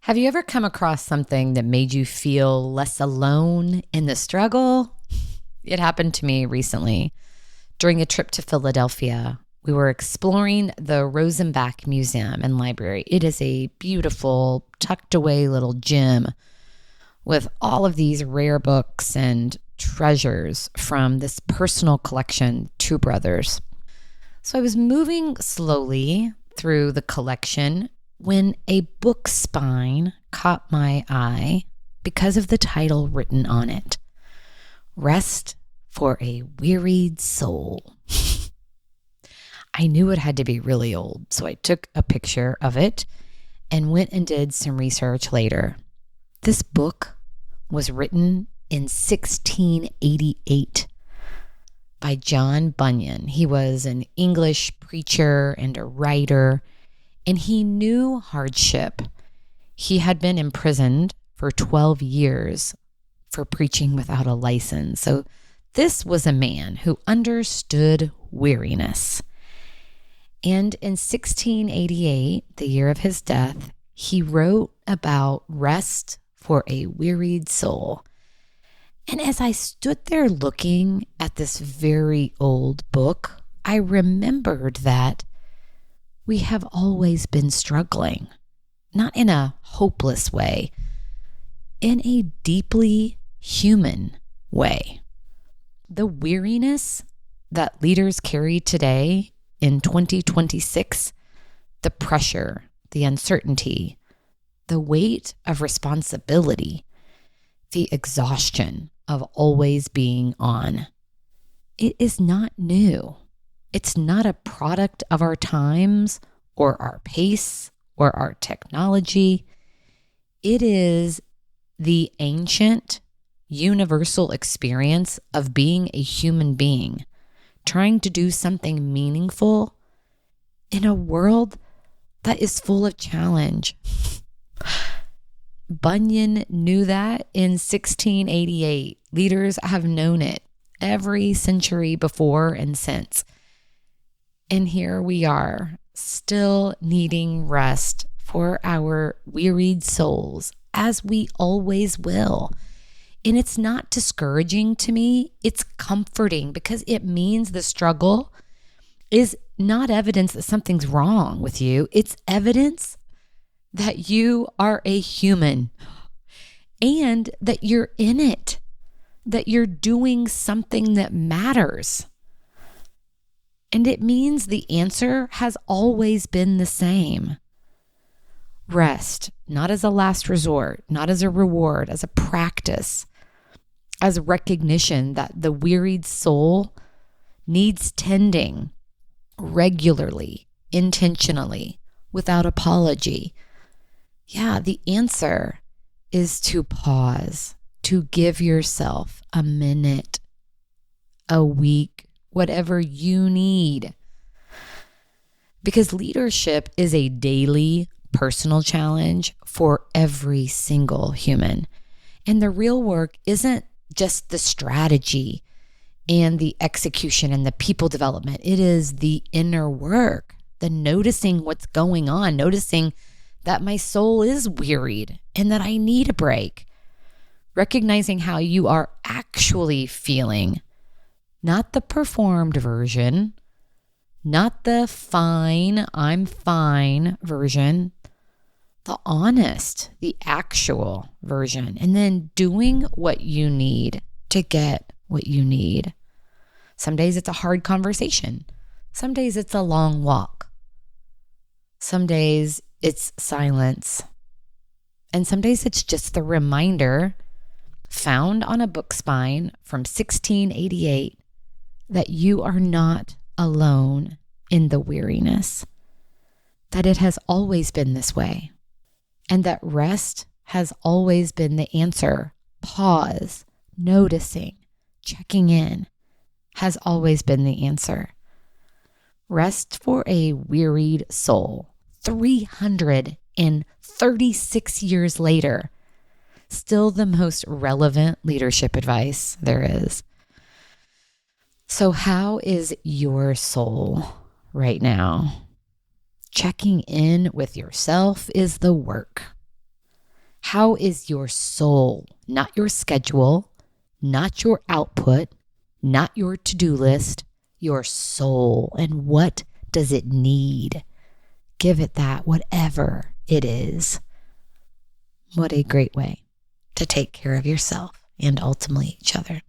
Have you ever come across something that made you feel less alone in the struggle? It happened to me recently. During a trip to Philadelphia, we were exploring the Rosenbach Museum and Library. It is a beautiful, tucked away little gem with all of these rare books and treasures from this personal collection, Two Brothers. So I was moving slowly through the collection when a book spine caught my eye because of the title written on it. Rest for a Wearied Soul. I knew it had to be really old, so I took a picture of it and went and did some research later. This book was written in 1688 by John Bunyan. He was an English preacher and a writer, and he knew hardship. He had been imprisoned for 12 years for preaching without a license. So this was a man who understood weariness. And in 1688, the year of his death, he wrote about rest for a wearied soul. And as I stood there looking at this very old book, I remembered that we have always been struggling, not in a hopeless way, in a deeply human way. The weariness that leaders carry today in 2026, the pressure, the uncertainty, the weight of responsibility, the exhaustion of always being on, it is not new. It's not a product of our times or our pace or our technology. It is the ancient, universal experience of being a human being, trying to do something meaningful in a world that is full of challenge. Bunyan knew that in 1688. Leaders have known it every century before and since. And here we are, still needing rest for our wearied souls, as we always will. And it's not discouraging to me, it's comforting, because it means the struggle is not evidence that something's wrong with you. It's evidence that you are a human and that you're in it, that you're doing something that matters. And it means the answer has always been the same. Rest, not as a last resort, not as a reward, as a practice, as recognition that the wearied soul needs tending regularly, intentionally, without apology. Yeah, the answer is to pause, to give yourself a minute, a week, whatever you need. Because leadership is a daily personal challenge for every single human. And the real work isn't just the strategy and the execution and the people development. It is the inner work, the noticing what's going on, noticing that my soul is wearied and that I need a break. Recognizing how you are actually feeling, not the performed version, not the fine, I'm fine version, the honest, the actual version, and then doing what you need to get what you need. Some days it's a hard conversation. Some days it's a long walk. Some days it's silence. And some days it's just the reminder found on a book spine from 1688 that you are not alone in the weariness, that it has always been this way, and that rest has always been the answer. Pause, noticing, checking in has always been the answer. Rest for a wearied soul. 336 years later, still the most relevant leadership advice there is. So how is your soul right now? Checking in with yourself is the work. How is your soul, not your schedule, not your output, not your to-do list, your soul, and what does it need? Give it that, whatever it is. What a great way to take care of yourself and ultimately each other.